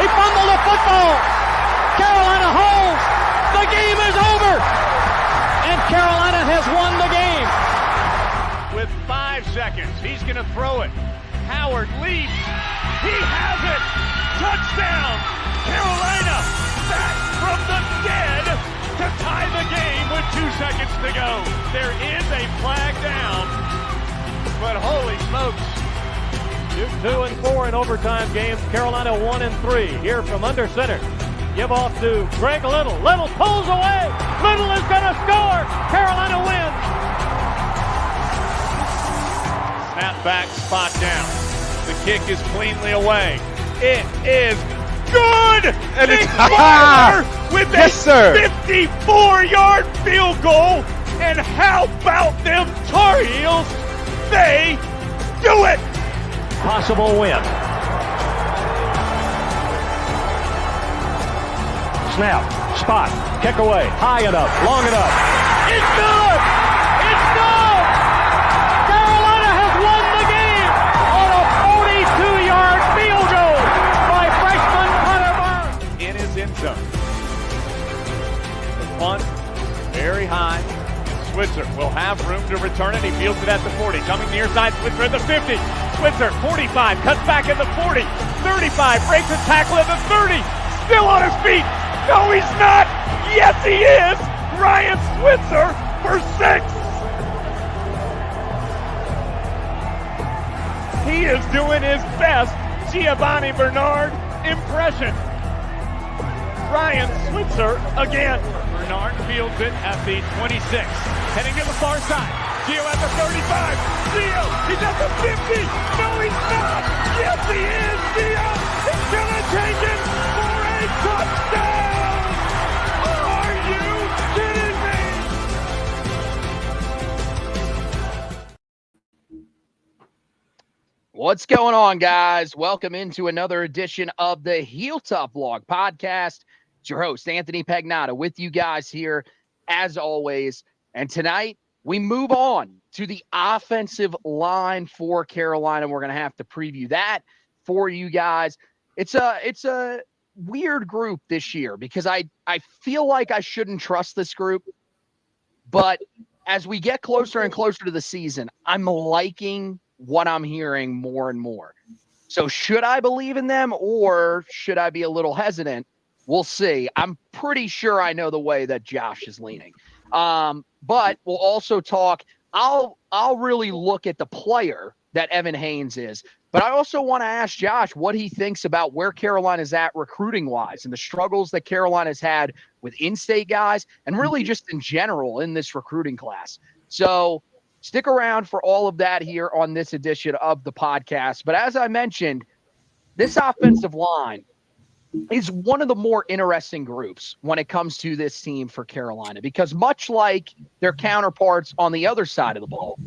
He fumbled the football. Carolina holds. The game is over. And Carolina has won the game. With 5 seconds, he's going to throw it. Howard leaps. He has it. Touchdown. Carolina back from the dead to tie the game with 2 seconds to go. There is a flag down, but holy smokes. 2 and 4 in overtime games. Carolina 1 and 3. Here from under center. Give off to Greg Little. Little pulls away. Little is going to score. Carolina wins. Snap back, spot down. The kick is cleanly away. It is good! And Nick it's Barber with yes, a 54-yard field goal. And how about them Tar Heels? They do it! Possible win. Snap, spot, kick away, high enough, long enough. It's good! It's good! Carolina has won the game on a 42-yard field goal by freshman Hunter Burns. In his end zone. The punt, very high. Switzer will have room to return it. He fields it at the 40. Coming near side, Switzer at the 50. Switzer, 45, cuts back at the 40. 35, breaks a tackle at the 30. Still on his feet. No, he's not. Yes, he is. Ryan Switzer for 6. He is doing his best Giovanni Bernard impression. Ryan Switzer again. Bernard fields it at the 26. Heading to the far side. Gio at the 35. Gio, he's at the 50. No, he's not. Yes, he is. Gio is going to take it for a touchdown. Are you kidding me? What's going on, guys? Welcome into another edition of the Heel Tough Vlog podcast. It's your host, Anthony Pagnotta, with you guys here, as always. And tonight, we move on to the offensive line for Carolina. We're going to have to preview that for you guys. It's a weird group this year because I feel like I shouldn't trust this group. But as we get closer and closer to the season, I'm liking what I'm hearing more and more. So should I believe in them or should I be a little hesitant? We'll see. I'm pretty sure I know the way that Josh is leaning. But we'll also talk. I'll really look at the player that Evan Haynes is. But I also want to ask Josh what he thinks about where Carolina's at recruiting-wise and the struggles that Carolina's had with in-state guys and really just in general in this recruiting class. So stick around for all of that here on this edition of the podcast. But as I mentioned, this offensive line is one of the more interesting groups when it comes to this team for Carolina because much like their counterparts on the other side of the ball,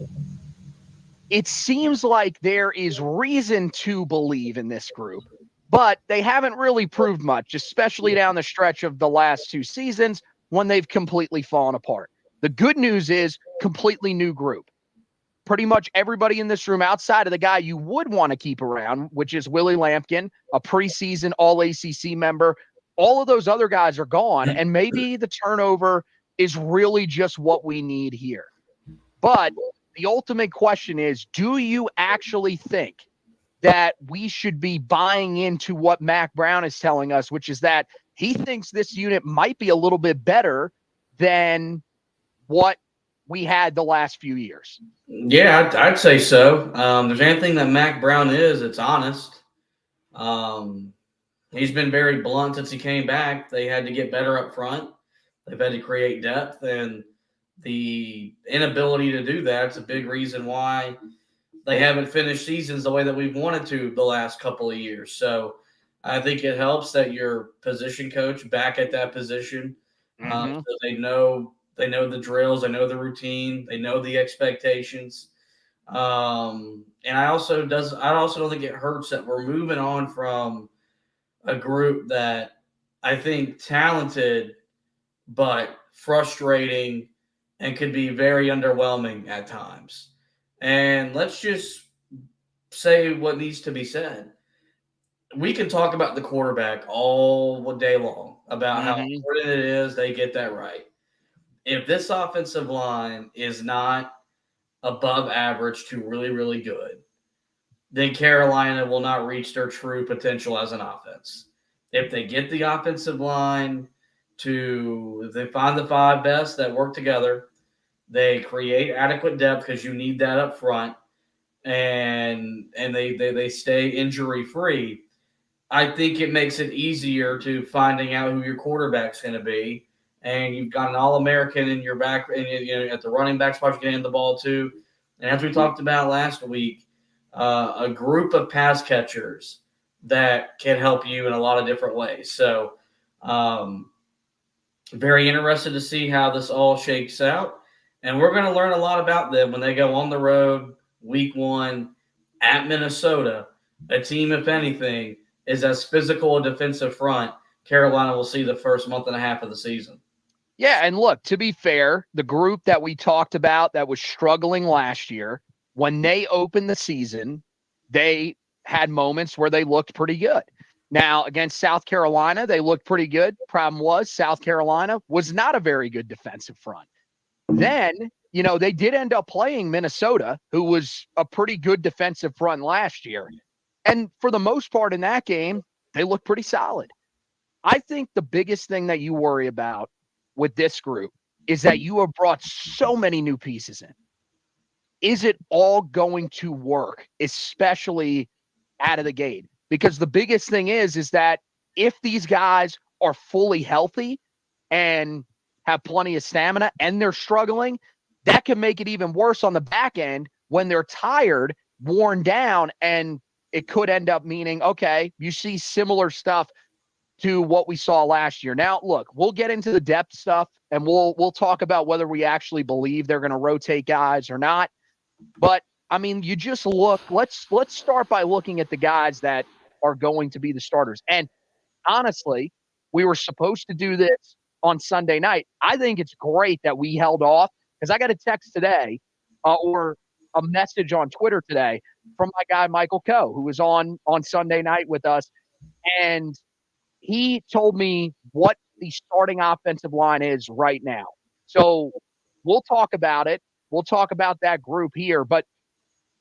it seems like there is reason to believe in this group, but they haven't really proved much, especially down the stretch of the last 2 seasons when they've completely fallen apart. The good news is completely new group. Pretty much everybody in this room outside of the guy you would want to keep around, which is Willie Lampkin, a preseason All-ACC member. All of those other guys are gone, and maybe the turnover is really just what we need here. But the ultimate question is, do you actually think that we should be buying into what Mac Brown is telling us, which is that he thinks this unit might be a little bit better than what we had the last few years? Yeah, I'd say so. There's anything that Mac Brown is, it's honest. He's been very blunt since he came back. They had to get better up front. They've had to create depth, and the inability to do that's a big reason why they haven't finished seasons the way that we've wanted to the last couple of years. So I think it helps that your position coach back at that position, so they know the drills, they know the routine, they know the expectations. And I also don't think it hurts that we're moving on from a group that I think talented but frustrating and could be very underwhelming at times. And let's just say what needs to be said. we can talk about the quarterback all day long about how important it is they get that right. If this offensive line is not above average to really, really good, then Carolina will not reach their true potential as an offense. If they get the offensive line if they find the five best that work together, they create adequate depth because you need that up front, and they stay injury free. I think it makes it easier to finding out who your quarterback's going to be, and you've got an All-American in your back, and at the running back spot, you can hand the ball to. And as we talked about last week, a group of pass catchers that can help you in a lot of different ways. So, very interested to see how this all shakes out. And we're going to learn a lot about them when they go on the road week 1 at Minnesota, a team, if anything, is as physical a defensive front Carolina will see the first month and a half of the season. Yeah, and look, to be fair, the group that we talked about that was struggling last year, when they opened the season, they had moments where they looked pretty good. Now, against South Carolina, they looked pretty good. Problem was, South Carolina was not a very good defensive front. Then, they did end up playing Minnesota, who was a pretty good defensive front last year. And for the most part in that game, they looked pretty solid. I think the biggest thing that you worry about with this group is that you have brought so many new pieces in. Is it all going to work, especially out of the gate? Because the biggest thing is that if these guys are fully healthy and have plenty of stamina and they're struggling, that can make it even worse on the back end when they're tired, worn down, and it could end up meaning, okay, you see similar stuff to what we saw last year. Now, look, we'll get into the depth stuff and we'll talk about whether we actually believe they're going to rotate guys or not. But I mean, you just look, let's start by looking at the guys that are going to be the starters. And honestly, we were supposed to do this on Sunday night. I think it's great that we held off because I got a text today or a message on Twitter today from my guy, Michael Coe, who was on Sunday night with us. And he told me what the starting offensive line is right now. So we'll talk about it. We'll talk about that group here, but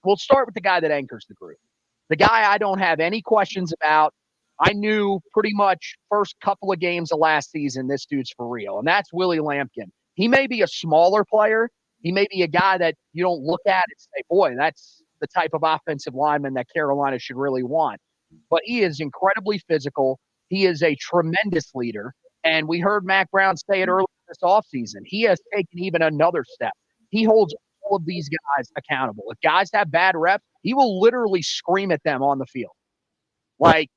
we'll start with the guy that anchors the group. The guy I don't have any questions about. I knew pretty much first couple of games of last season, this dude's for real, and that's Willie Lampkin. He may be a smaller player. He may be a guy that you don't look at and say, boy, that's the type of offensive lineman that Carolina should really want. But he is incredibly physical. He is a tremendous leader. And we heard Mac Brown say it earlier this offseason. He has taken even another step. He holds all of these guys accountable. If guys have bad reps, he will literally scream at them on the field. Like,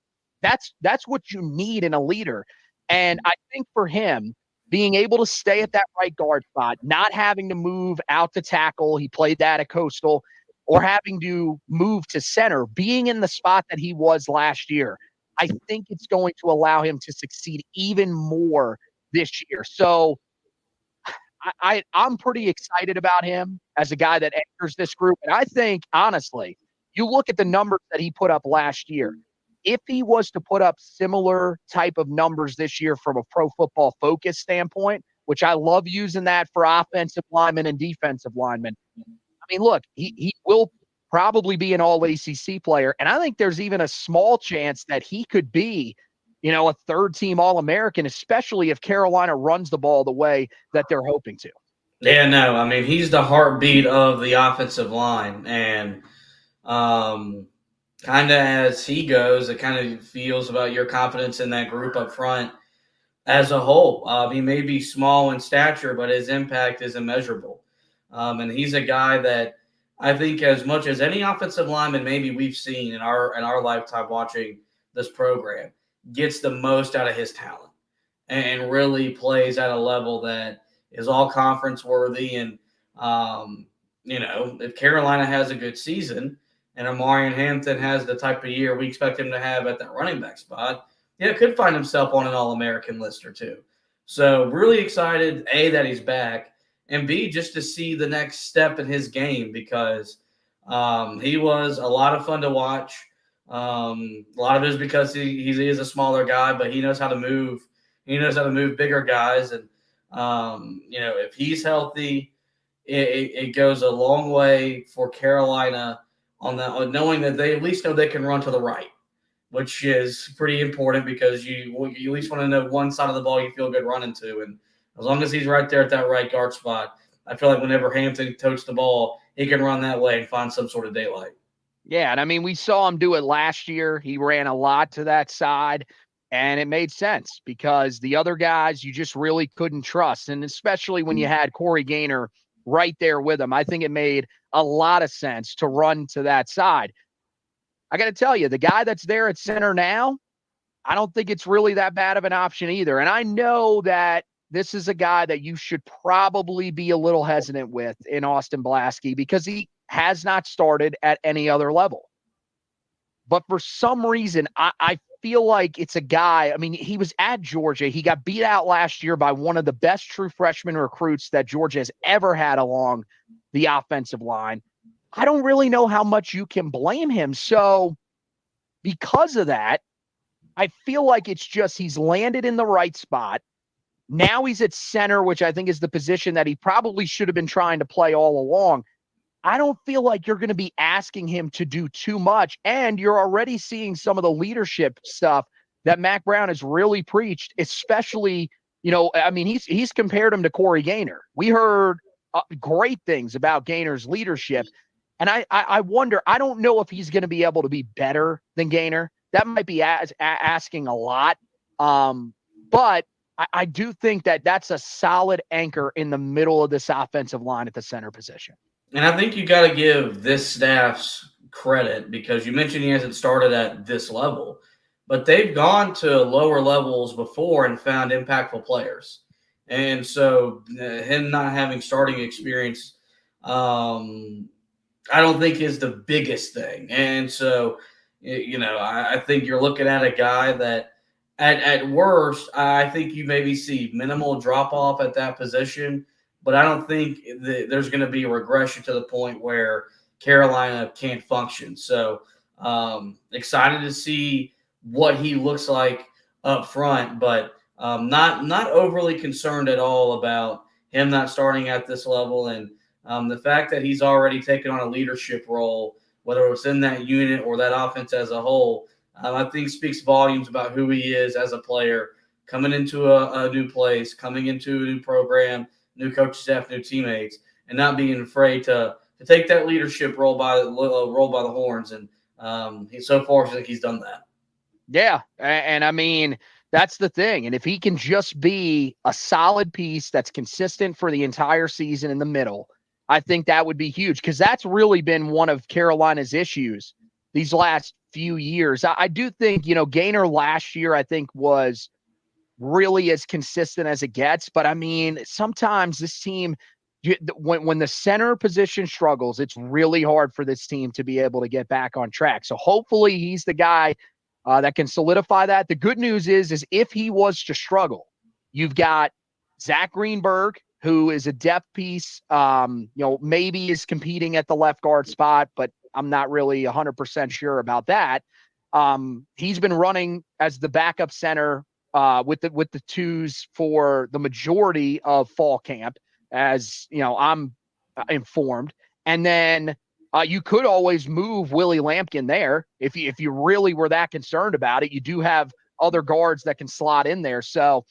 that's what you need in a leader. And I think for him, being able to stay at that right guard spot, not having to move out to tackle, he played that at Coastal, or having to move to center, being in the spot that he was last year, I think it's going to allow him to succeed even more this year. So I'm pretty excited about him as a guy that anchors this group. And I think, honestly, you look at the numbers that he put up last year. If he was to put up similar type of numbers this year from a Pro Football Focus standpoint, which I love using that for offensive linemen and defensive linemen. I mean, look, he will probably be an all-ACC player. And I think there's even a small chance that he could be, a third-team All-American, especially if Carolina runs the ball the way that they're hoping to. Yeah, no, I mean, he's the heartbeat of the offensive line. And kind of as he goes, it kind of feels about your confidence in that group up front as a whole. He may be small in stature, but his impact is immeasurable. And he's a guy that I think as much as any offensive lineman maybe we've seen in our lifetime watching this program gets the most out of his talent and really plays at a level that is all conference worthy. And, if Carolina has a good season and Amarian Hampton has the type of year we expect him to have at that running back spot, could find himself on an All-American list or two. So really excited, A, that he's back, and B, just to see the next step in his game because he was a lot of fun to watch. A lot of it is because he is a smaller guy, but he knows how to move. He knows how to move bigger guys, and if he's healthy, it goes a long way for Carolina on that, knowing that they at least know they can run to the right, which is pretty important because you at least want to know one side of the ball you feel good running to, and as long as he's right there at that right guard spot, I feel like whenever Hampton totes the ball, he can run that way and find some sort of daylight. Yeah, and I mean, we saw him do it last year. He ran a lot to that side, and it made sense because the other guys you just really couldn't trust, and especially when you had Corey Gaynor right there with him, I think it made a lot of sense to run to that side. I got to tell you, the guy that's there at center now, I don't think it's really that bad of an option either. And I know that this is a guy that you should probably be a little hesitant with in Austin Blasky because he has not started at any other level. But for some reason, I feel like it's a guy. I mean, he was at Georgia. He got beat out last year by one of the best true freshman recruits that Georgia has ever had along the offensive line. I don't really know how much you can blame him. So because of that, I feel like it's just he's landed in the right spot. Now he's at center, which I think is the position that he probably should have been trying to play all along. I don't feel like you're going to be asking him to do too much. And you're already seeing some of the leadership stuff that Mack Brown has really preached, especially, I mean, he's compared him to Corey Gaynor. We heard great things about Gaynor's leadership. And I wonder, I don't know if he's going to be able to be better than Gaynor. That might be asking a lot. But I do think that that's a solid anchor in the middle of this offensive line at the center position. And I think you got to give this staff's credit because you mentioned he hasn't started at this level, but they've gone to lower levels before and found impactful players. And so him not having starting experience, I don't think is the biggest thing. And so, I think you're looking at a guy that at worst, I think you maybe see minimal drop off at that position. But I don't think there's going to be a regression to the point where Carolina can't function. So excited to see what he looks like up front, but not overly concerned at all about him not starting at this level. And the fact that he's already taken on a leadership role, whether it's in that unit or that offense as a whole, I think speaks volumes about who he is as a player, coming into a new place, coming into a new program, new coaching staff, new teammates, and not being afraid to take that leadership role by the horns. And so far, I think he's done that. Yeah, and I mean, that's the thing. And if he can just be a solid piece that's consistent for the entire season in the middle, I think that would be huge because that's really been one of Carolina's issues these last few years. I do think, Gaynor last year, I think, was really as consistent as it gets. But I mean, sometimes this team, when the center position struggles, it's really hard for this team to be able to get back on track. So hopefully he's the guy that can solidify that. The good news is if he was to struggle, you've got Zach Greenberg, who is a depth piece, maybe is competing at the left guard spot, but I'm not really 100% sure about that. He's been running as the backup center with the twos for the majority of fall camp, as I'm informed. And then you could always move Willie Lampkin there if you really were that concerned about it. You do have other guards that can slot in there. So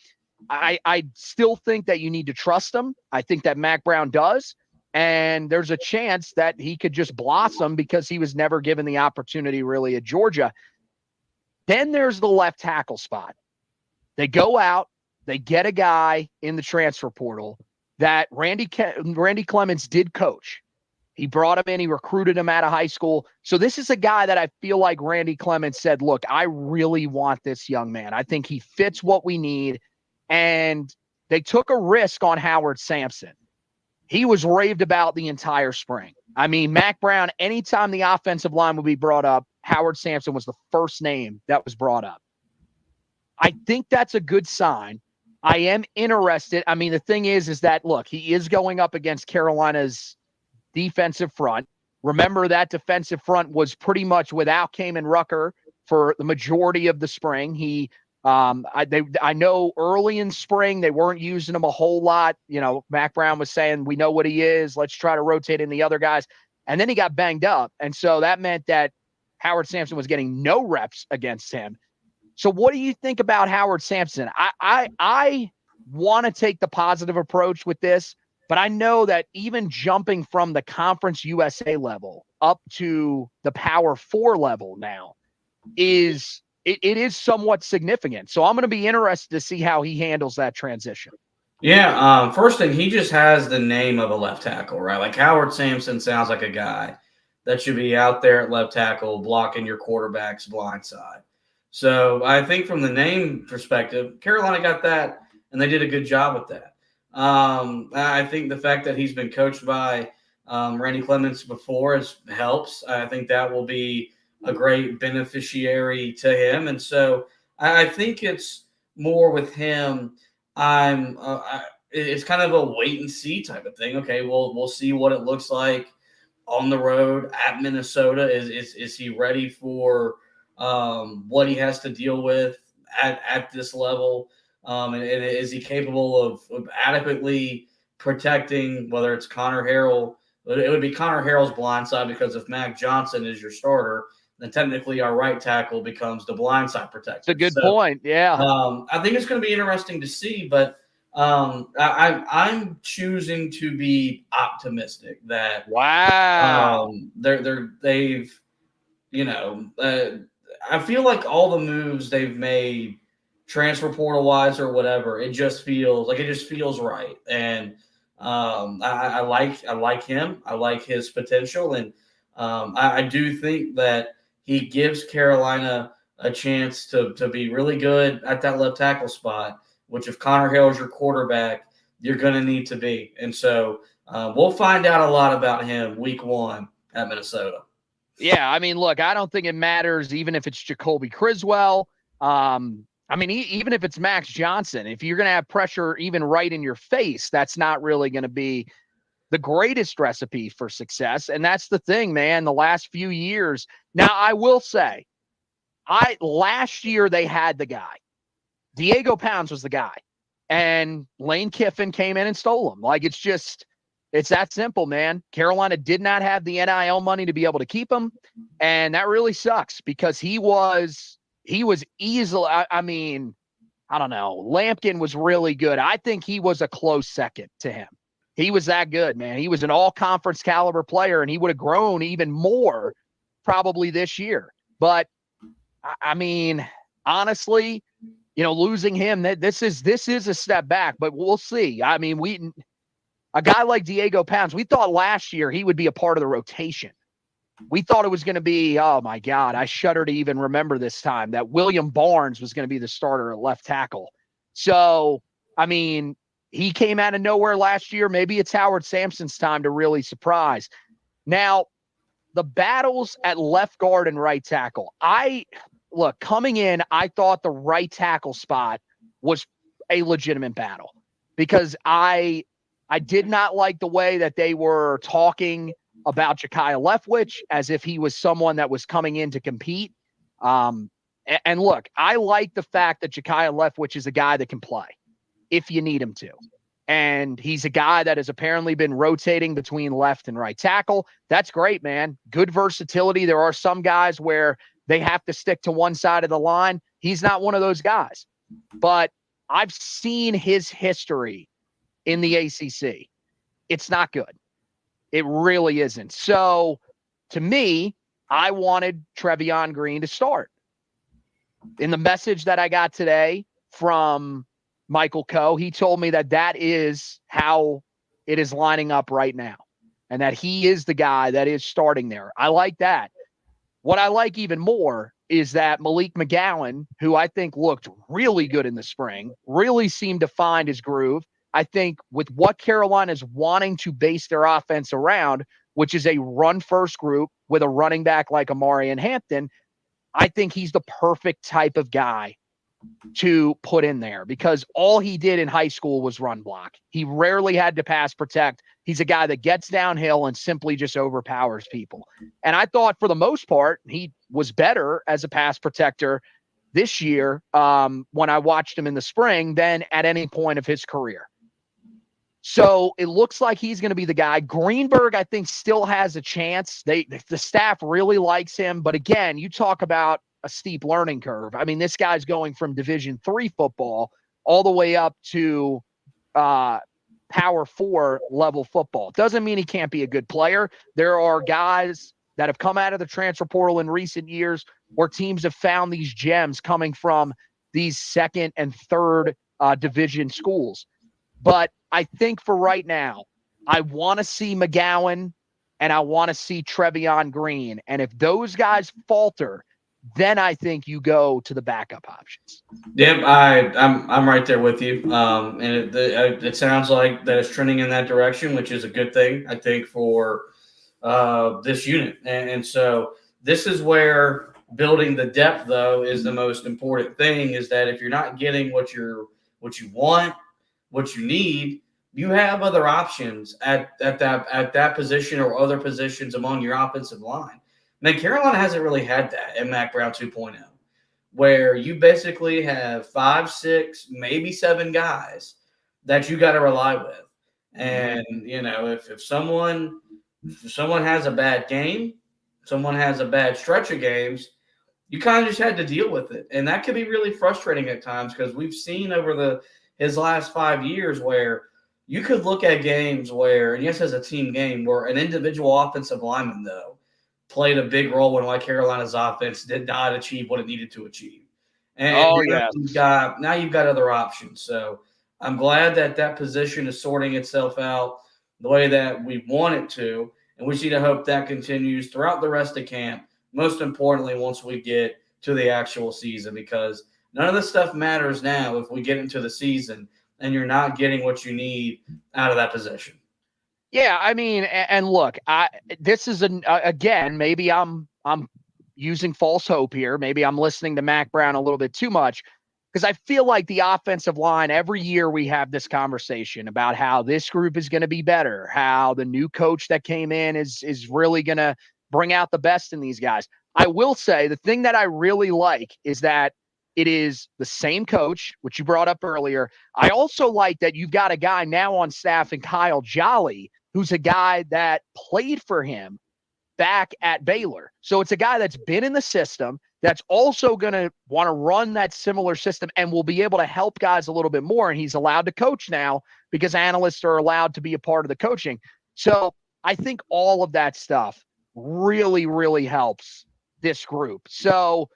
I still think that you need to trust him. I think that Mack Brown does. And there's a chance that he could just blossom because he was never given the opportunity really at Georgia. Then there's the left tackle spot. They go out, they get a guy in the transfer portal that Randy Clements did coach. He brought him in, he recruited him out of high school. So this is a guy that I feel like Randy Clements said, look, I really want this young man. I think he fits what we need. And they took a risk on Howard Sampson. He was raved about the entire spring. I mean, Mack Brown, anytime the offensive line would be brought up, Howard Sampson was the first name that was brought up. I think that's a good sign. I am interested. I mean, the thing is that, look, he is going up against Carolina's defensive front, Remember that defensive front was pretty much without Kamen Rucker for the majority of the spring. I know early in spring they weren't using him a whole lot. You know, Mac Brown was saying, we know what he is. Let's try to rotate in the other guys. And then he got banged up. And so that meant that Howard Sampson was getting no reps against him. So what do you think about Howard Sampson? I want to take the positive approach with this, but I know that even jumping from the Conference USA level up to the Power 4 level now is somewhat significant. So I'm going to be interested to see how he handles that transition. Yeah, first thing, he just has the name of a left tackle, right? Like Howard Sampson sounds like a guy that should be out there at left tackle blocking your quarterback's blind side. So I think from the name perspective, Carolina got that, and they did a good job with that. I think the fact that he's been coached by Randy Clements before helps. I think that will be a great beneficiary to him. And so I think it's more with him. It's kind of a wait and see type of thing. Okay, we'll see what it looks like on the road at Minnesota. Is he ready for what he has to deal with at this level? And is he capable of adequately protecting, whether it's Connor Harrell? It would be Connor Harrell's blind side, because if Mac Johnson is your starter, then technically our right tackle becomes the blindside protector. It's a good point. Yeah. I think it's going to be interesting to see, but I'm choosing to be optimistic that they've I feel like all the moves they've made, transfer portal wise or whatever, it just feels right. And I like him. I like his potential, and I do think that he gives Carolina a chance to be really good at that left tackle spot, which if Connor Harrell is your quarterback, you're going to need to be. And so we'll find out a lot about him week 1 at Minnesota. Yeah, I mean, look, I don't think it matters even if it's Jacoby Criswell. Even if it's Max Johnson, if you're going to have pressure even right in your face, that's not really going to be the greatest recipe for success. And that's the thing, man, the last few years. Now, I will say, last year they had the guy. Diego Pounds was the guy. And Lane Kiffin came in and stole him. Like, it's that simple, man. Carolina did not have the NIL money to be able to keep him. And that really sucks, because he was easily, I don't know. Lampkin was really good. I think he was a close second to him. He was that good, man. He was an all-conference caliber player, and he would have grown even more probably this year. But, honestly, losing him, this is a step back, but we'll see. A guy like Diego Pounds, we thought last year he would be a part of the rotation. We thought it was going to be, oh my God, I shudder to even remember this time, that William Barnes was going to be the starter at left tackle. So, he came out of nowhere last year. Maybe it's Howard Sampson's time to really surprise. Now, the battles at left guard and right tackle. Coming in, I thought the right tackle spot was a legitimate battle, because I did not like the way that they were talking about Ja'Kiah Leftwich as if he was someone that was coming in to compete. And look, I like the fact that Ja'Kiah Leftwich is a guy that can play if you need him to. And he's a guy that has apparently been rotating between left and right tackle. That's great, man. Good versatility. There are some guys where they have to stick to one side of the line. He's not one of those guys. But I've seen his history in the ACC. It's not good. It really isn't. So, to me, I wanted Trevion Green to start. In the message that I got today from Michael Coe, he told me that is how it is lining up right now, and that he is the guy that is starting there. I like that. What I like even more is that Malik McGowan, who I think looked really good in the spring, really seemed to find his groove. I think with what Carolina's wanting to base their offense around, which is a run-first group with a running back like Amarian Hampton, I think he's the perfect type of guy to put in there because all he did in high school was run block. He rarely had to pass protect. He's a guy that gets downhill and simply just overpowers people. And I thought for the most part, he was better as a pass protector this year when I watched him in the spring than at any point of his career. So it looks like he's going to be the guy. Greenberg, I think, still has a chance. The staff really likes him. But again, you talk about a steep learning curve. I mean, this guy's going from Division III football all the way up to Power 4 level football. Doesn't mean he can't be a good player. There are guys that have come out of the transfer portal in recent years where teams have found these gems coming from these second and third division schools. But I think for right now, I want to see McGowan and I want to see Trevion Green. And if those guys falter, then I think you go to the backup options. Yep, I'm right there with you. And it sounds like that it's trending in that direction, which is a good thing, I think, for this unit. And so this is where building the depth, though, is the most important thing. Is that if you're not getting what you want, what you need, you have other options at that position or other positions among your offensive line. Man, Carolina hasn't really had that in Mac Brown 2.0, where you basically have 5, 6, maybe 7 guys that you got to rely with. And, you know, if someone has a bad game, someone has a bad stretch of games, you kind of just had to deal with it. And that can be really frustrating at times because we've seen over his last 5 years where you could look at games where, and yes, as a team game, where an individual offensive lineman, though, played a big role in why Carolina's offense did not achieve what it needed to achieve. And now you've got other options. So I'm glad that position is sorting itself out the way that we want it to. And we need to hope that continues throughout the rest of camp. Most importantly, once we get to the actual season, because none of this stuff matters now if we get into the season and you're not getting what you need out of that position. Yeah, I mean, and look, this is again, maybe I'm using false hope here. Maybe I'm listening to Mac Brown a little bit too much because I feel like the offensive line, every year we have this conversation about how this group is going to be better, how the new coach that came in is really going to bring out the best in these guys. I will say the thing that I really like is that it is the same coach, which you brought up earlier. I also like that you've got a guy now on staff in Kyle Jolly, who's a guy that played for him back at Baylor. So it's a guy that's been in the system that's also going to want to run that similar system and will be able to help guys a little bit more. And he's allowed to coach now because analysts are allowed to be a part of the coaching. So I think all of that stuff really, really helps this group. So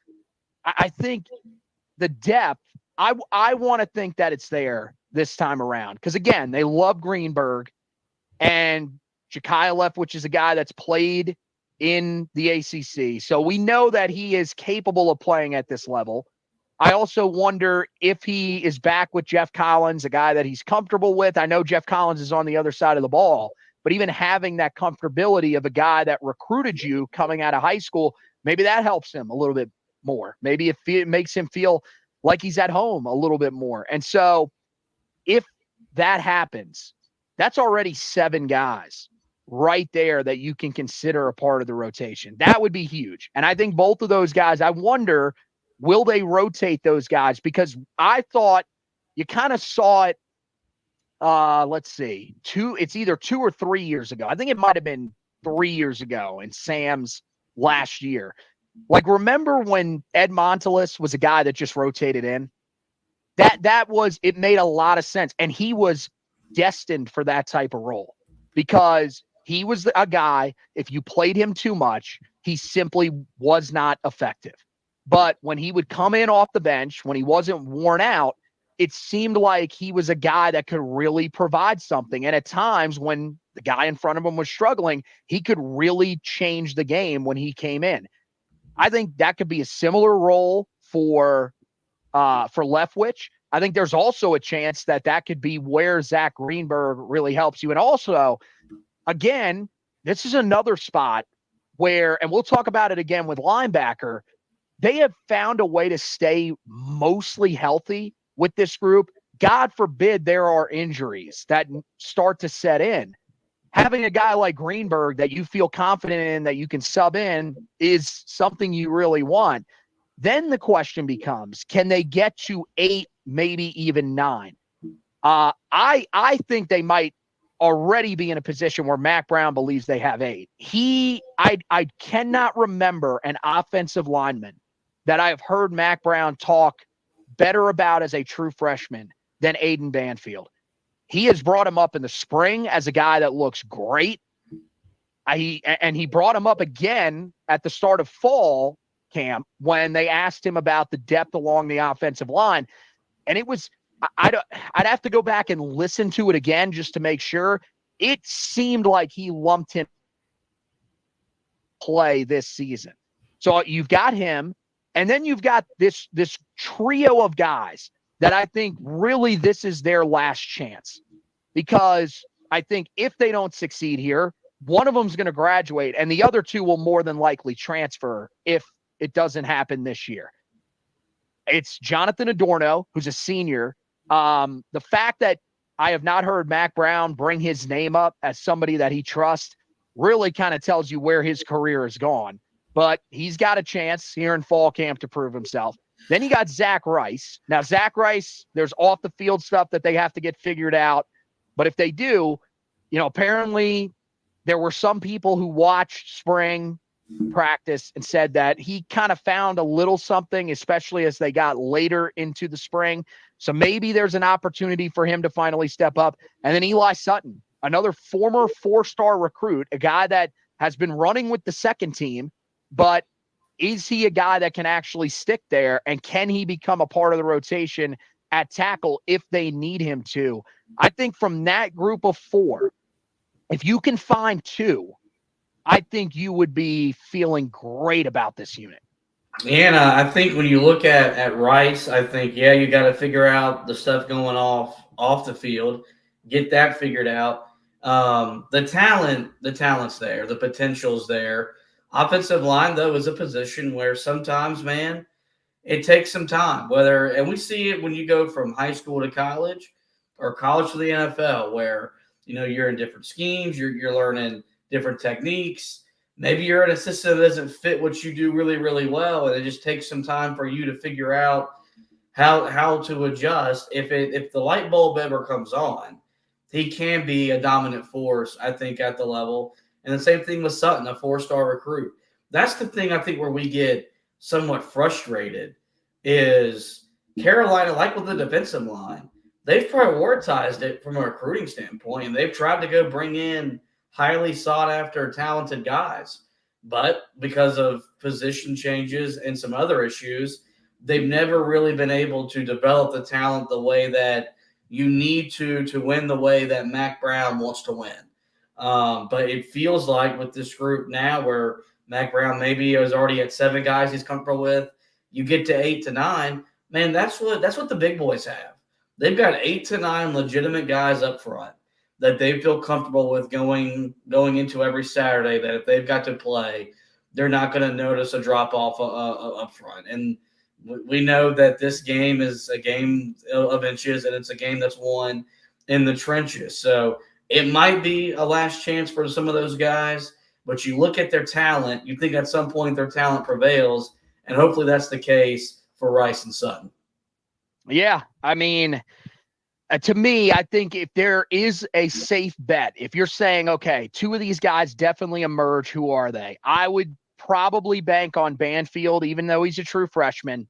I think the depth, I want to think that it's there this time around. Because, again, they love Greenberg. And Ja'Kai left, which is a guy that's played in the ACC. So we know that he is capable of playing at this level. I also wonder if he is back with Jeff Collins, a guy that he's comfortable with. I know Jeff Collins is on the other side of the ball, but even having that comfortability of a guy that recruited you coming out of high school, maybe that helps him a little bit more. Maybe it makes him feel like he's at home a little bit more. And so if that happens, that's already 7 guys right there that you can consider a part of the rotation. That would be huge. And I think both of those guys, I wonder, will they rotate those guys? Because I thought you kind of saw it, let's see, it's either 2 or 3 years ago. I think it might have been 3 years ago in Sam's last year. Like, remember when Ed Montelis was a guy that just rotated in? It made a lot of sense. And he was destined for that type of role because he was a guy, if you played him too much, he simply was not effective. But when he would come in off the bench, when he wasn't worn out, it seemed like he was a guy that could really provide something. And at times when the guy in front of him was struggling, he could really change the game when he came in. I think that could be a similar role for Leftwich. I think there's also a chance that could be where Zach Greenberg really helps you. And also, again, this is another spot where, and we'll talk about it again with linebacker, they have found a way to stay mostly healthy with this group. God forbid there are injuries that start to set in. Having a guy like Greenberg that you feel confident in, that you can sub in, is something you really want. Then the question becomes, can they get to 8, maybe even 9? I think they might already be in a position where Mac Brown believes they have 8. I cannot remember an offensive lineman that I have heard Mac Brown talk better about as a true freshman than Aiden Banfield. He has brought him up in the spring as a guy that looks great. He brought him up again at the start of fall camp when they asked him about the depth along the offensive line. And it was, I'd have to go back and listen to it again just to make sure. It seemed like he lumped him play this season. So you've got him, and then you've got this trio of guys that I think really this is their last chance, because I think if they don't succeed here, one of them is going to graduate and the other two will more than likely transfer if it doesn't happen this year. It's Jonathan Adorno, who's a senior. The fact that I have not heard Mac Brown bring his name up as somebody that he trusts really kind of tells you where his career is gone. But he's got a chance here in fall camp to prove himself. Then you got Zach Rice. Now, Zach Rice, there's off the field stuff that they have to get figured out. But if they do, apparently there were some people who watched spring practice and said that he kind of found a little something, especially as they got later into the spring. So maybe there's an opportunity for him to finally step up. And then Eli Sutton, another former 4-star recruit, a guy that has been running with the second team, but is he a guy that can actually stick there, and can he become a part of the rotation at tackle if they need him to? I think from that group of 4, if you can find 2, I think you would be feeling great about this unit. And I think when you look at Rice, I think, you got to figure out the stuff going off the field, get that figured out. The talent's there, the potential's there. Offensive line, though, is a position where sometimes, man, it takes some time. And we see it when you go from high school to college or college to the NFL, where you're in different schemes, you're learning different techniques. Maybe you're in a system that doesn't fit what you do really, really well, and it just takes some time for you to figure out how to adjust. If the light bulb ever comes on, he can be a dominant force, I think, at the level. And the same thing with Sutton, a 4-star recruit. That's the thing I think where we get somewhat frustrated is Carolina, like with the defensive line, they've prioritized it from a recruiting standpoint, and they've tried to go bring in highly sought-after, talented guys. But because of position changes and some other issues, they've never really been able to develop the talent the way that you need to win the way that Mac Brown wants to win. But it feels like with this group now where Mac Brown maybe is already at 7 guys he's comfortable with, you get to 8 to 9, man, that's what the big boys have. They've got 8 to 9 legitimate guys up front that they feel comfortable with going into every Saturday, that if they've got to play, they're not going to notice a drop-off up front. And we know that this game is a game of inches, and it's a game that's won in the trenches. So it might be a last chance for some of those guys, but you look at their talent, you think at some point their talent prevails, and hopefully that's the case for Rice and Sutton. Yeah, I mean, to me, I think if there is a safe bet, if you're saying, okay, 2 of these guys definitely emerge, who are they? I would probably bank on Banfield, even though he's a true freshman,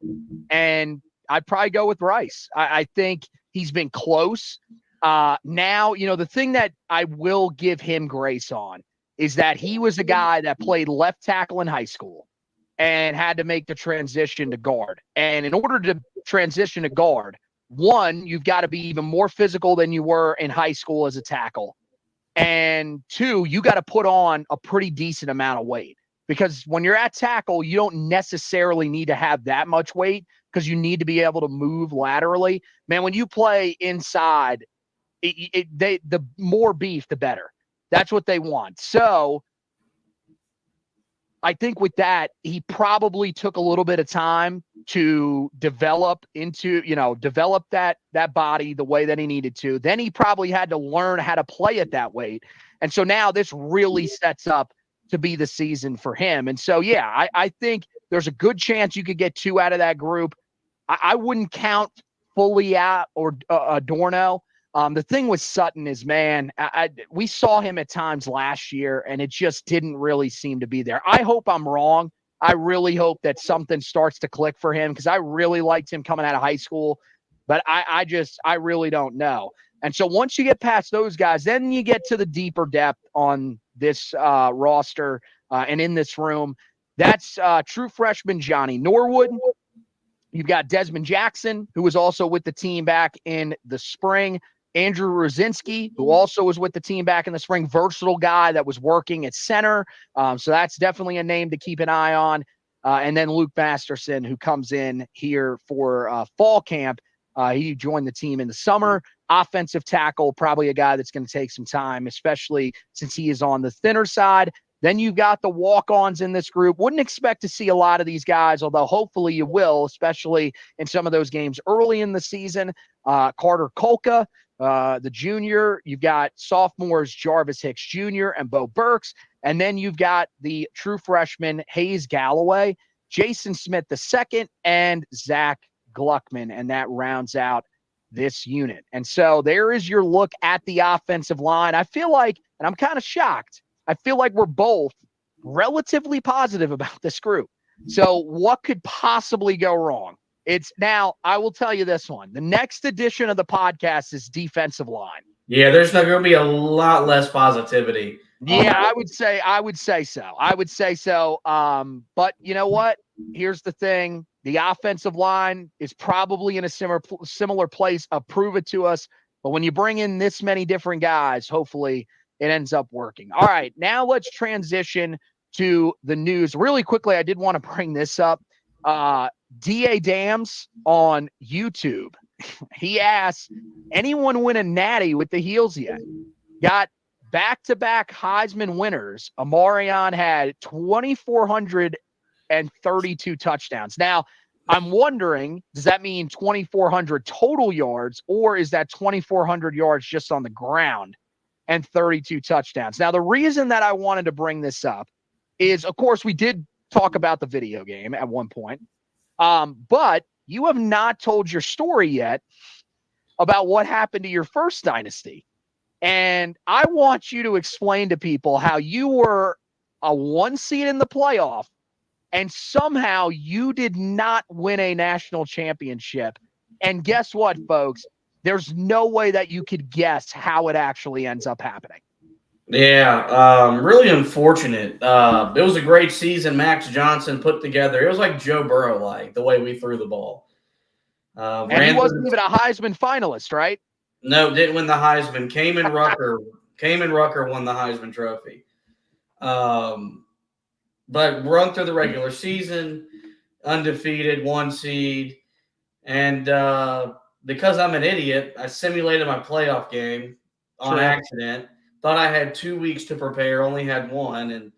and I'd probably go with Rice. I think he's been close. Now, the thing that I will give him grace on is that he was a guy that played left tackle in high school and had to make the transition to guard. And in order to transition to guard, 1, you've got to be even more physical than you were in high school as a tackle. And 2, you got to put on a pretty decent amount of weight, because when you're at tackle, you don't necessarily need to have that much weight because you need to be able to move laterally. Man, when you play inside, the more beef, the better. That's what they want. So I think with that, he probably took a little bit of time to develop that body the way that he needed to. Then he probably had to learn how to play at that weight. And so now this really sets up to be the season for him. And so, yeah, I think there's a good chance you could get 2 out of that group. I wouldn't count fully out or Adorno. The thing with Sutton is, man, we saw him at times last year, and it just didn't really seem to be there. I hope I'm wrong. I really hope that something starts to click for him because I really liked him coming out of high school, but I really don't know. And so once you get past those guys, then you get to the deeper depth on this roster and in this room. That's true freshman Johnny Norwood. You've got Desmond Jackson, who was also with the team back in the spring. Andrew Rosinski, who also was with the team back in the spring, versatile guy that was working at center. So that's definitely a name to keep an eye on. And then Luke Masterson, who comes in here for fall camp. He joined the team in the summer. Offensive tackle, probably a guy that's going to take some time, especially since he is on the thinner side. Then you've got the walk-ons in this group. Wouldn't expect to see a lot of these guys, although hopefully you will, especially in some of those games early in the season. Carter Kolka, the junior. You've got sophomores Jarvis Hicks Jr. and Bo Burks. And then you've got the true freshman Hayes Galloway, Jason Smith II, and Zach Gluckman. And that rounds out this unit. And so there is your look at the offensive line. I feel like, and I'm kind of shocked, I feel like we're both relatively positive about this group. So what could possibly go wrong? It's now, I will tell you this one. The next edition of the podcast is defensive line. Yeah, there's not going to be a lot less positivity. Yeah, I would say so. But you know what? Here's the thing. The offensive line is probably in a similar place. Prove it to us. But when you bring in this many different guys, hopefully it ends up working. All right, now let's transition to the news. Really quickly, I did want to bring this up. D.A. Dams on YouTube. He asked, anyone win a natty with the Heels yet? Got back-to-back Heisman winners. Amarion had 2,432 touchdowns. Now, I'm wondering, does that mean 2,400 total yards, or is that 2,400 yards just on the ground and 32 touchdowns? Now, the reason that I wanted to bring this up is, of course, we did talk about the video game at one point, but you have not told your story yet about what happened to your first dynasty. And I want you to explain to people how you were a 1 seed in the playoff and somehow you did not win a national championship. And guess what, folks? There's no way that you could guess how it actually ends up happening. Yeah, really unfortunate. It was a great season Max Johnson put together. It was like Joe Burrow-like, the way we threw the ball. And he wasn't even a Heisman finalist, right? No, didn't win the Heisman. Kamen Rucker won the Heisman Trophy. But run through the regular season, undefeated, 1 seed. And because I'm an idiot, I simulated my playoff game on accident. Thought I had 2 weeks to prepare, only had 1. And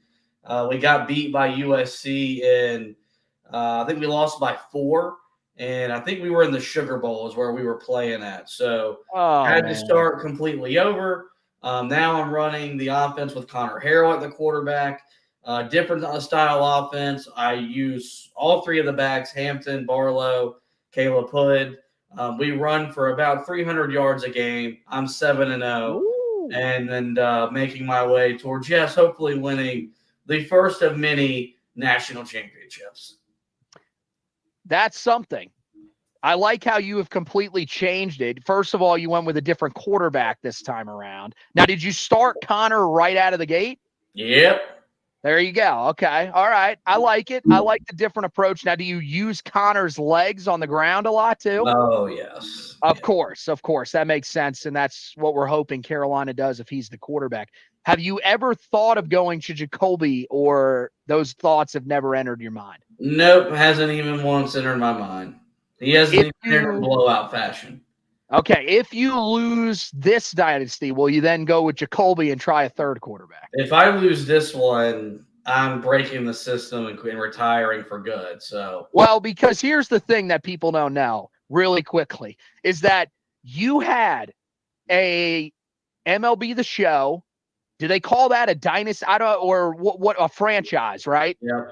we got beat by USC, and I think we lost by 4. And I think we were in the Sugar Bowl is where we were playing at. So I had to start completely over. Now I'm running the offense with Connor Harrell at the quarterback. Different style offense. I use all 3 of the backs, Hampton, Barlow, Caleb Hood. We run for about 300 yards a game. I'm 7-0. And then making my way towards, hopefully winning the first of many national championships. That's something. I like how you have completely changed it. First of all, you went with a different quarterback this time around. Now, did you start Connor right out of the gate? Yep. There you go. Okay. All right. I like it. I like the different approach. Now, do you use Connor's legs on the ground a lot too? Oh, yes. Of course. That makes sense. And that's what we're hoping Carolina does if he's the quarterback. Have you ever thought of going to Jacoby, or those thoughts have never entered your mind? Nope. Hasn't even once entered my mind. He hasn't even entered blowout fashion. Okay. If you lose this dynasty, will you then go with Jacoby and try a third quarterback? If I lose this one, I'm breaking the system and retiring for good. So, well, because here's the thing that people don't know really quickly is that you had a MLB The Show. Do they call that a dynasty? I don't, or what a franchise, right? yeah.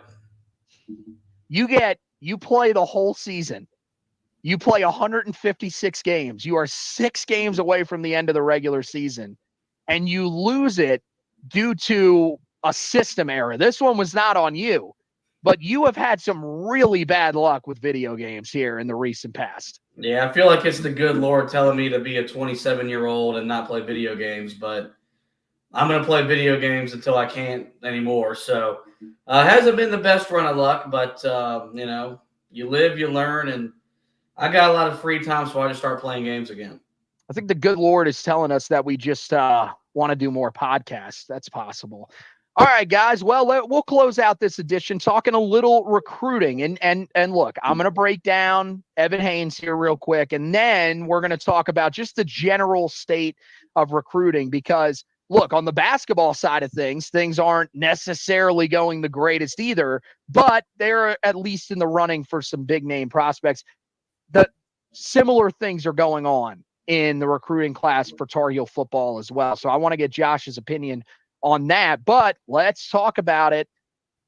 You play the whole season. You play 156 games. You are 6 games away from the end of the regular season, and you lose it due to a system error. This one was not on you, but you have had some really bad luck with video games here in the recent past. Yeah, I feel like it's the good Lord telling me to be a 27-year-old and not play video games, but I'm going to play video games until I can't anymore. So, it hasn't been the best run of luck, but, you live, you learn, and I got a lot of free time, so I just start playing games again. I think the good Lord is telling us that we just want to do more podcasts. That's possible. All right, guys. Well, we'll close out this edition talking a little recruiting. And look, I'm going to break down Evan Haynes here real quick, and then we're going to talk about just the general state of recruiting because, look, on the basketball side of things aren't necessarily going the greatest either, but they're at least in the running for some big-name prospects. The similar things are going on in the recruiting class for Tar Heel football as well. So I want to get Josh's opinion on that, but let's talk about it.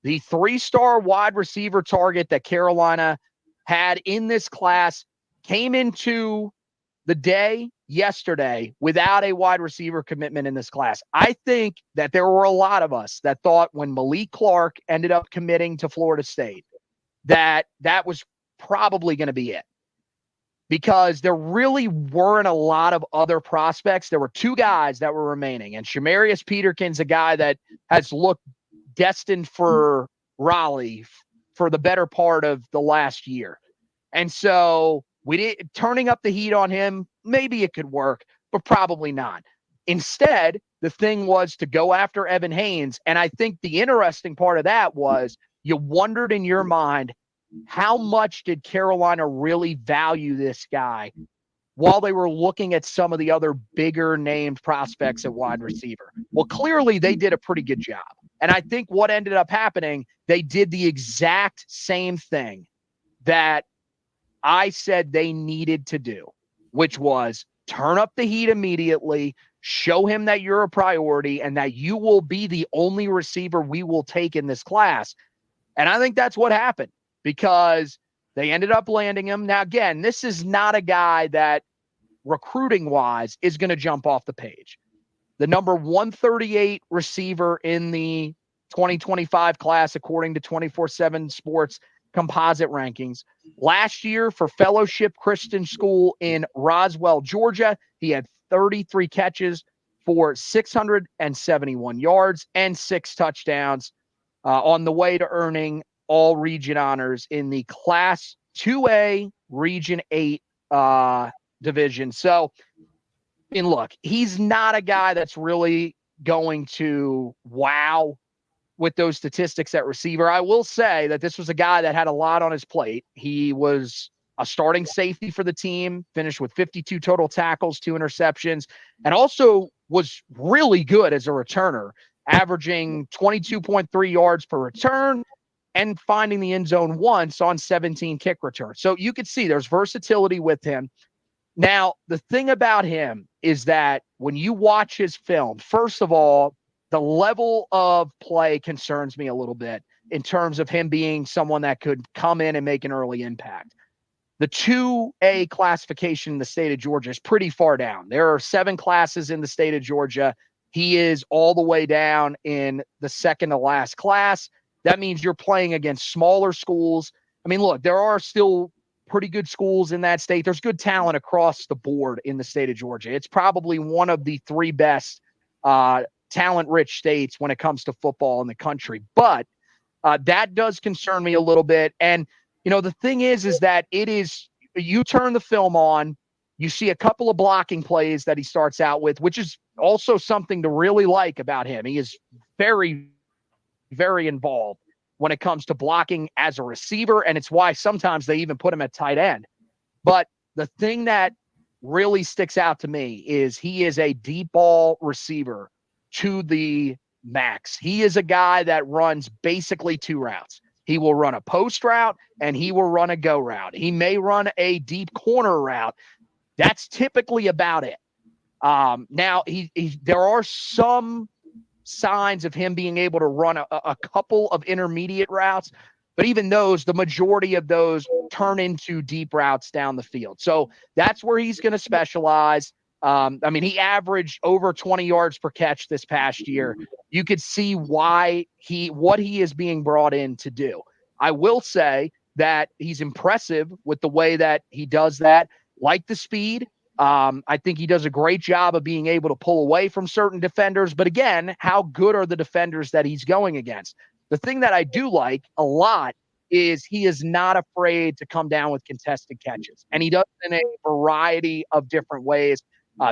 The 3-star wide receiver target that Carolina had in this class came into the day yesterday without a wide receiver commitment in this class. I think that there were a lot of us that thought when Malik Clark ended up committing to Florida State that was probably going to be it, because there really weren't a lot of other prospects. There were 2 guys that were remaining, and Shamarius Peterkin's a guy that has looked destined for Raleigh for the better part of the last year. And so turning up the heat on him, maybe it could work, but probably not. Instead, the thing was to go after Evan Haynes, and I think the interesting part of that was you wondered in your mind, how much did Carolina really value this guy while they were looking at some of the other bigger named prospects at wide receiver? Well, clearly they did a pretty good job. And I think what ended up happening, they did the exact same thing that I said they needed to do, which was turn up the heat immediately, show him that you're a priority and that you will be the only receiver we will take in this class. And I think that's what happened, because they ended up landing him. Now, again, this is not a guy that recruiting-wise is going to jump off the page. The number 138 receiver in the 2025 class, according to 24/7 Sports composite rankings. Last year for Fellowship Christian School in Roswell, Georgia, he had 33 catches for 671 yards and 6 touchdowns on the way to earning all region honors in the Class 2A Region 8 division. So, I mean, look, he's not a guy that's really going to wow with those statistics at receiver. I will say that this was a guy that had a lot on his plate. He was a starting safety for the team, finished with 52 total tackles, 2 interceptions, and also was really good as a returner, averaging 22.3 yards per return and finding the end zone once on 17 kick returns. So you could see there's versatility with him. Now, the thing about him is that when you watch his film, first of all, the level of play concerns me a little bit in terms of him being someone that could come in and make an early impact. The 2A classification in the state of Georgia is pretty far down. There are 7 classes in the state of Georgia. He is all the way down in the second to last class. That means you're playing against smaller schools. I mean, look, there are still pretty good schools in that state. There's good talent across the board in the state of Georgia. It's probably one of the 3 best talent-rich states when it comes to football in the country. But that does concern me a little bit. And, you know, the thing is that it is, you turn the film on, you see a couple of blocking plays that he starts out with, which is also something to really like about him. He is very, very involved when it comes to blocking as a receiver, and it's why sometimes they even put him at tight end. But the thing that really sticks out to me is he is a deep ball receiver to the max. He is a guy that runs basically two routes. He will run a post route and he will run a go route. He may run a deep corner route. That's typically about it. Now, there are some signs of him being able to run a couple of intermediate routes, but even those, the majority of those turn into deep routes down the field. So that's where he's going to specialize. He averaged over 20 yards per catch this past year. You could see what he is being brought in to do. I will say that he's impressive with the way that he does that, like the speed. I think he does a great job of being able to pull away from certain defenders. But again, how good are the defenders that he's going against? The thing that I do like a lot is he is not afraid to come down with contested catches. And he does it in a variety of different ways.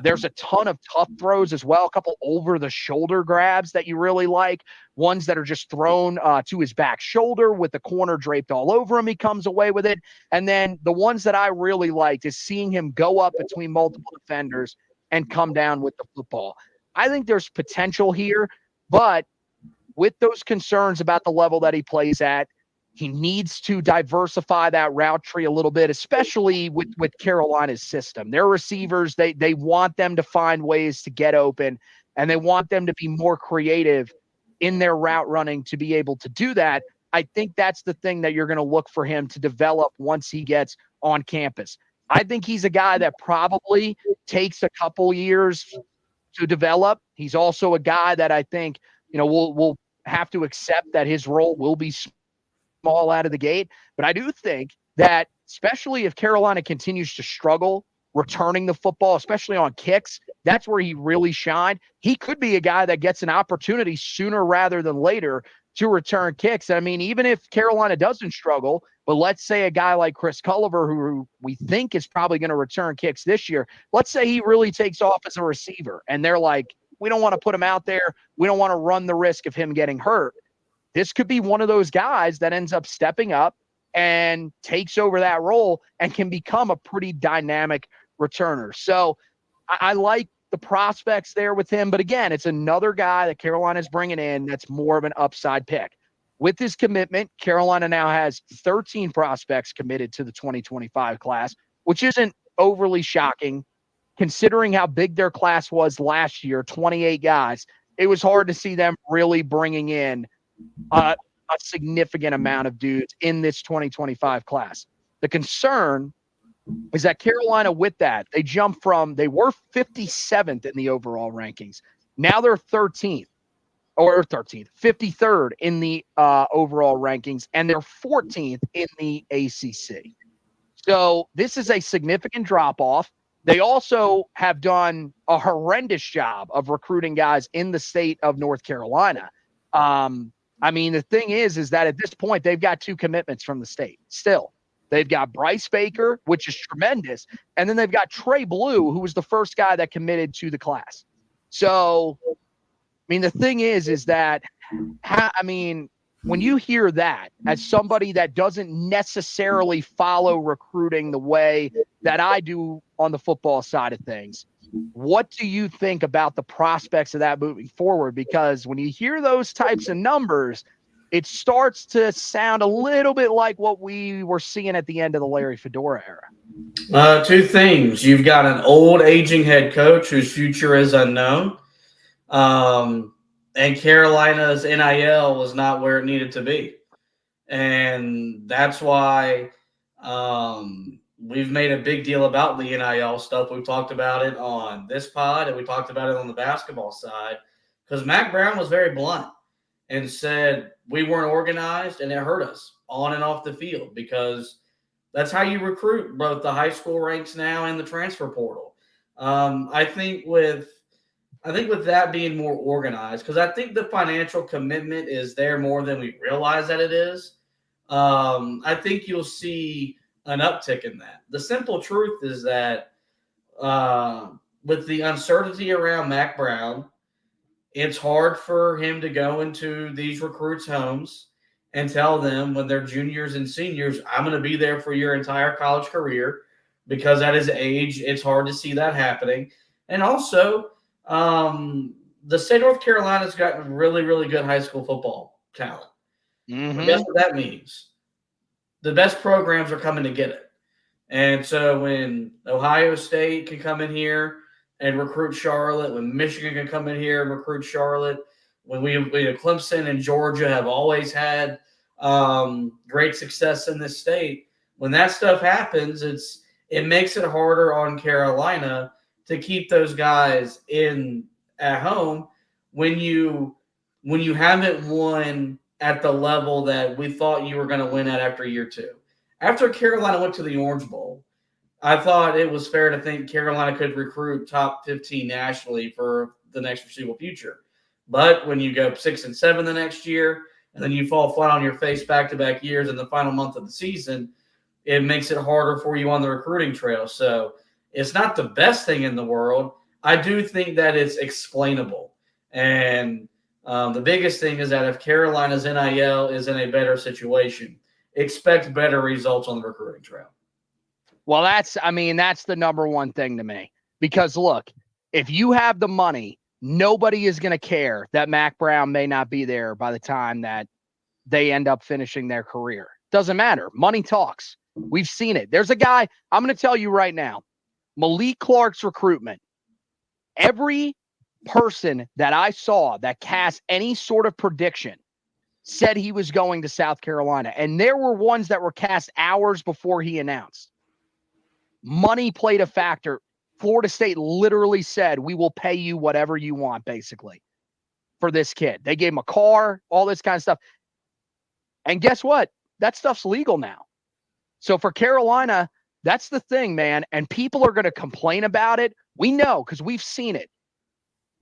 There's a ton of tough throws as well, a couple over-the-shoulder grabs that you really like, ones that are just thrown to his back shoulder with the corner draped all over him. He comes away with it. And then the ones that I really liked is seeing him go up between multiple defenders and come down with the football. I think there's potential here, but with those concerns about the level that he plays at, he needs to diversify that route tree a little bit, especially with Carolina's system. Their receivers, they want them to find ways to get open, and they want them to be more creative in their route running to be able to do that. I think that's the thing that you're going to look for him to develop once he gets on campus. I think he's a guy that probably takes a couple years to develop. He's also a guy that I think, we'll have to accept that his role will be small out of the gate. But I do think that, especially if Carolina continues to struggle returning the football, especially on kicks, that's where he really shined. He could be a guy that gets an opportunity sooner rather than later to return kicks. Even if Carolina doesn't struggle, but let's say a guy like Chris Culliver, who we think is probably going to return kicks this year, let's say he really takes off as a receiver and they're like, we don't want to put him out there. We don't want to run the risk of him getting hurt. This could be one of those guys that ends up stepping up and takes over that role and can become a pretty dynamic returner. So I like the prospects there with him. But again, it's another guy that Carolina is bringing in that's more of an upside pick. With his commitment, Carolina now has 13 prospects committed to the 2025 class, which isn't overly shocking considering how big their class was last year, 28 guys. It was hard to see them really bringing in a significant amount of dudes in this 2025 class. The concern is that Carolina, with that, they were 57th in the overall rankings. Now they're 53rd in the overall rankings, and they're 14th in the ACC. So this is a significant drop-off. They also have done a horrendous job of recruiting guys in the state of North Carolina. The thing is that at this point, they've got two commitments from the state still. They've got Bryce Baker, which is tremendous, and then they've got Trey Blue, who was the first guy that committed to the class. So, the thing is that, when you hear that as somebody that doesn't necessarily follow recruiting the way that I do on the football side of things, what do you think about the prospects of that moving forward? Because when you hear those types of numbers, it starts to sound a little bit like what we were seeing at the end of the Larry Fedora era. Two things. You've got an old, aging head coach whose future is unknown. And Carolina's NIL was not where it needed to be. And that's why we've made a big deal about the NIL stuff. We've talked about it on this pod, and we talked about it on the basketball side, because Mack Brown was very blunt and said we weren't organized, and it hurt us on and off the field, because that's how you recruit both the high school ranks now and the transfer portal. I think with that being more organized, because I think the financial commitment is there more than we realize that it is. I think you'll see an uptick in that. The simple truth is that with the uncertainty around Mack Brown, it's hard for him to go into these recruits' homes and tell them when they're juniors and seniors, I'm going to be there for your entire college career, because at his age, it's hard to see that happening. And also, the state of North Carolina's gotten really, really good high school football talent. Mm-hmm. Guess what that means? The best programs are coming to get it. And so when Ohio State can come in here and recruit Charlotte, when Michigan can come in here and recruit Charlotte, when we Clemson and Georgia have always had great success in this state, when that stuff happens, it makes it harder on Carolina to keep those guys in at home when you haven't won at the level that we thought you were going to win at after year two. After Carolina went to the Orange Bowl, I thought it was fair to think Carolina could recruit top 15 nationally for the next foreseeable future. But when you go 6-7 the next year, and then you fall flat on your face back-to-back years in the final month of the season, it makes it harder for you on the recruiting trail. So it's not the best thing in the world. I do think that it's explainable. And the biggest thing is that if Carolina's NIL is in a better situation, expect better results on the recruiting trail. Well, that's the number one thing to me. Because, look, if you have the money, nobody is going to care that Mac Brown may not be there by the time that they end up finishing their career. Doesn't matter. Money talks. We've seen it. There's a guy, I'm going to tell you right now, Malik Clark's recruitment. Every person that I saw that cast any sort of prediction said he was going to South Carolina. And there were ones that were cast hours before he announced. Money played a factor. Florida State literally said, we will pay you whatever you want, basically, for this kid. They gave him a car, all this kind of stuff. And guess what? That stuff's legal now. So for Carolina, that's the thing, man. And people are going to complain about it. We know because we've seen it.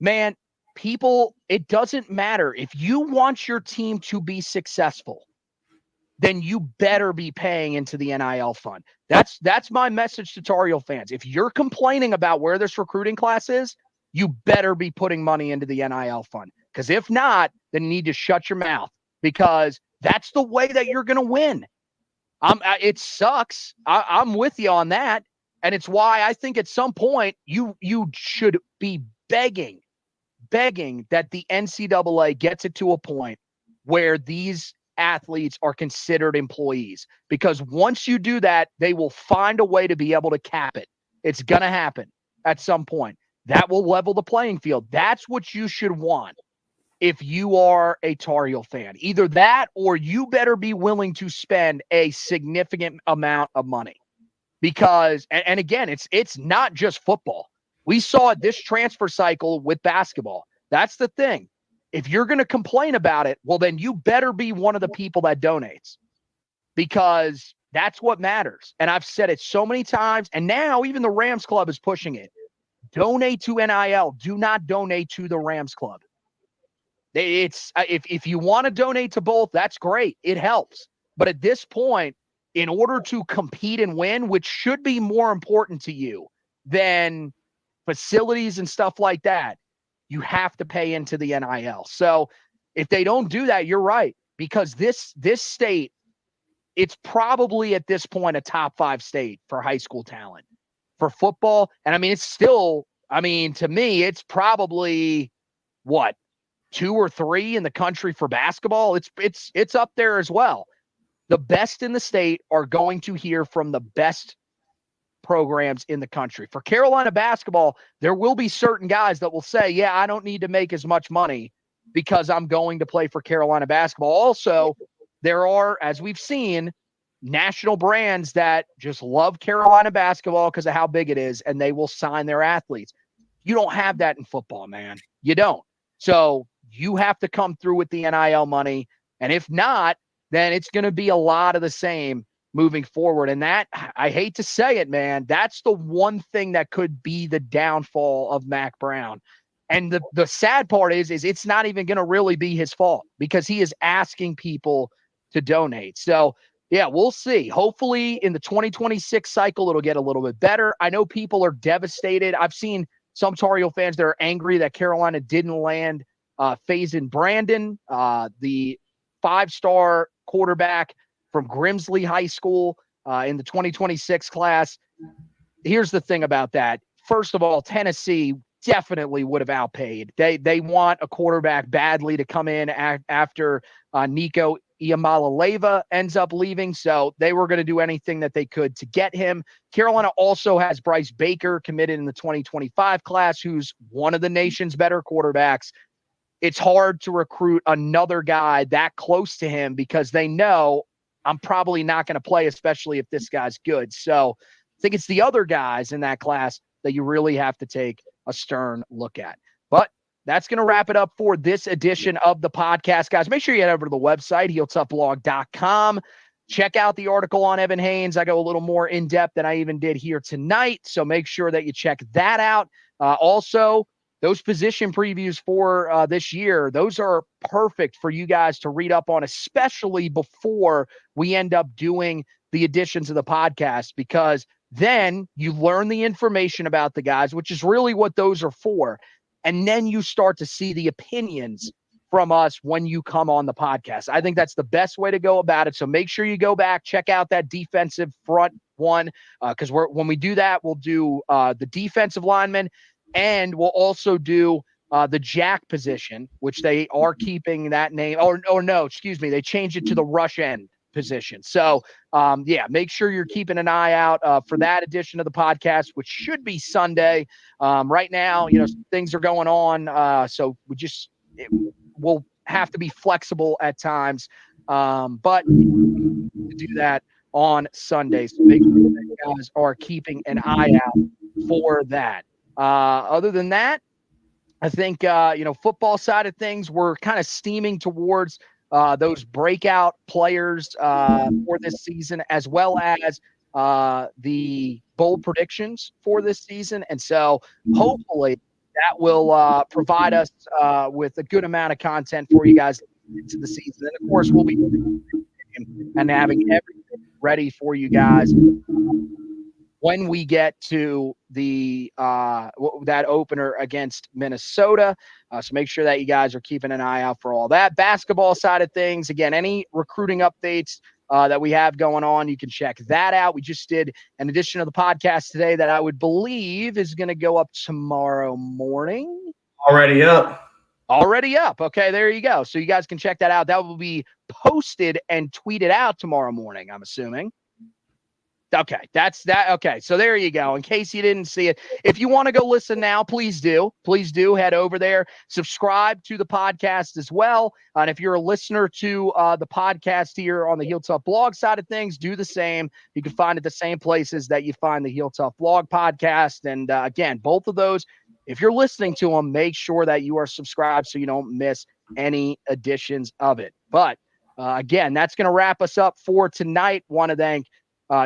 Man, people, it doesn't matter. If you want your team to be successful, then you better be paying into the NIL fund. That's my message to Tar Heel fans. If you're complaining about where this recruiting class is, you better be putting money into the NIL fund. Because if not, then you need to shut your mouth, because that's the way that you're going to win. It sucks. I'm with you on that. And it's why I think at some point you should be begging that the NCAA gets it to a point where these athletes are considered employees, because once you do that, they will find a way to be able to cap it. It's going to happen at some point. That will level the playing field. That's what you should want if you are a Tar Heel fan. Either that, or you better be willing to spend a significant amount of money, because, and again, it's not just football. We saw this transfer cycle with basketball. That's the thing. If you're going to complain about it, well, then you better be one of the people that donates, because that's what matters. And I've said it so many times, and now even the Rams Club is pushing it. Donate to NIL. Do not donate to the Rams Club. It's if you want to donate to both, that's great. It helps. But at this point, in order to compete and win, which should be more important to you than facilities and stuff like that, you have to pay into the NIL. So if they don't do that, you're right, because this state, it's probably at this point a top 5 state for high school talent for football. And I mean, it's still, to me, it's probably what, 2 or 3 in the country for basketball. It's up there as well. The best in the state are going to hear from the best programs in the country. For Carolina basketball, there will be certain guys that will say, yeah, I don't need to make as much money because I'm going to play for Carolina basketball. Also, there are, as we've seen, national brands that just love Carolina basketball because of how big it is, and they will sign their athletes. You don't have that in football, man. You don't. So you have to come through with the NIL money. And if not, then it's going to be a lot of the same moving forward. And that, I hate to say it, man, that's the one thing that could be the downfall of Mac Brown. And the sad part is it's not even going to really be his fault, because he is asking people to donate. So, yeah, we'll see. Hopefully in the 2026 cycle, it'll get a little bit better. I know people are devastated. I've seen some Tar Heel fans that are angry that Carolina didn't land Faison Brandon, the 5-star quarterback from Grimsley High School in the 2026 class. Here's the thing about that. First of all, Tennessee definitely would have outpaid. They want a quarterback badly to come in after Nico Iamaleava ends up leaving, so they were going to do anything that they could to get him. Carolina also has Bryce Baker committed in the 2025 class, who's one of the nation's better quarterbacks. It's hard to recruit another guy that close to him because they know I'm probably not going to play, especially if this guy's good. So I think it's the other guys in that class that you really have to take a stern look at. But that's going to wrap it up for this edition of the podcast, guys. Make sure you head over to the website, heeltoughblog.com. Check out the article on Evan Haynes. I go a little more in depth than I even did here tonight. So make sure that you check that out. Also, those position previews for this year, those are perfect for you guys to read up on, especially before we end up doing the editions of the podcast, because then you learn the information about the guys, which is really what those are for. And then you start to see the opinions from us when you come on the podcast. I think that's the best way to go about it. So make sure you go back, check out that defensive front one, because when we do that, we'll do the defensive lineman, and we'll also do the jack position, which they are keeping that name. Or no, excuse me, they changed it to the rush end position. So, make sure you're keeping an eye out for that edition of the podcast, which should be Sunday. Right now, things are going on, so we'll have to be flexible at times, but to do that on Sundays. So make sure that you guys are keeping an eye out for that. Other than that, I think, football side of things, we're kind of steaming towards those breakout players for this season, as well as the bold predictions for this season. And so hopefully that will provide us with a good amount of content for you guys into the season. And of course, we'll be and having everything ready for you guys when we get to the that opener against Minnesota. So make sure that you guys are keeping an eye out for all that. Basketball side of things, again, any recruiting updates that we have going on, you can check that out. We just did an edition of the podcast today that I would believe is going to go up tomorrow morning. Already up. Okay, there you go. So you guys can check that out. That will be posted and tweeted out tomorrow morning, I'm assuming. Okay, that's that. Okay, so there you go. In case you didn't see it, if you want to go listen now, please do. Please do head over there. Subscribe to the podcast as well. And if you're a listener to the podcast here on the Heel Tough blog side of things, do the same. You can find it the same places that you find the Heel Tough blog podcast. And again, both of those, if you're listening to them, make sure that you are subscribed so you don't miss any editions of it. But again, that's going to wrap us up for tonight. Want to thank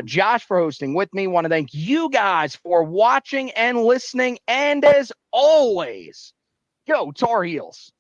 Josh for hosting with me. Want to thank you guys for watching and listening. And as always, go Tar Heels.